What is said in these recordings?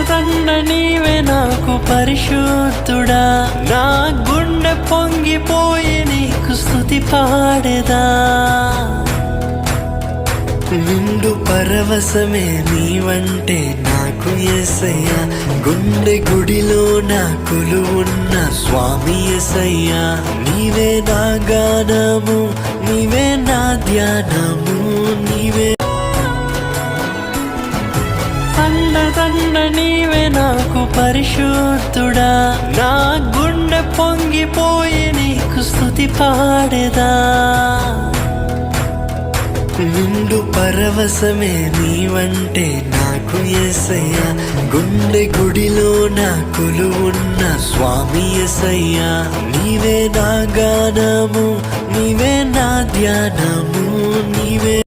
అండదండ నీవే నాకు పరిశుద్ధుడా, నా గుండె పొంగిపోయి నీకు స్తుతి పాడేదా. నిండు పరవశమే నీవంటే నాకు యేసయ్యా, గుండె గుడిలో నా కొలువున్న స్వామి యేసయ్యా. నీవే నా గానము, నీవే నా ధ్యానము, నీవే అండదండ నీవే నాకు పరిశుద్ధుడా, నా గుండె పొంగిపోయి నీకు స్తుతి పాడేదా. నిండు పరవశమే నీవంటే నాకు యేసయ్యా, గుండె గుడిలో నా కొలువున్న స్వామి యేసయ్యా. నీవే నా గానము, నీవే నా ధ్యానము, నీవే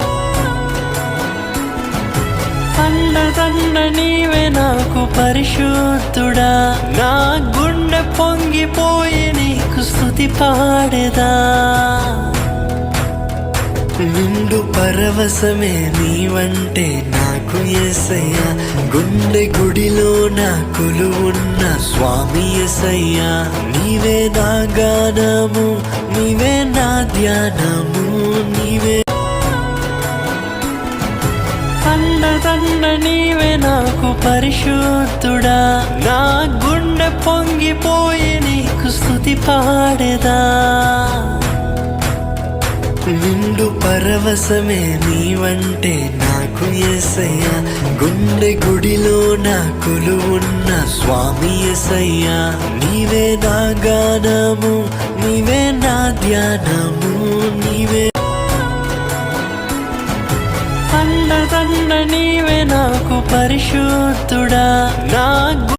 అండదండ నీవే నాకు పరిశుద్ధుడా, నా గుండె పొంగిపోయి నీకు స్తుతి పాడేదా. నిండు పరవశమే నీవంటే నాకు యేసయ్యా, గుండె గుడిలో నా కొలువున్న స్వామి యేసయ్యా. నీవే నా గానము, నీవే నా ధ్యానము, నీవే అండదండ నీవే నాకు పరిశుద్ధుడా, నా గుండె పొంగిపోయి నీకు స్తుతి పాడేదా. నిండు పరవశమే నీవంటే నాకు యేసయ్యా, గుండె గుడిలో నా కొలువున్న స్వామి యేసయ్యా. నీవే నా గానము, నీవే నా ధ్యానము, నీవే అండదండ నీవే నాకు పరిశుద్ధుడా, నా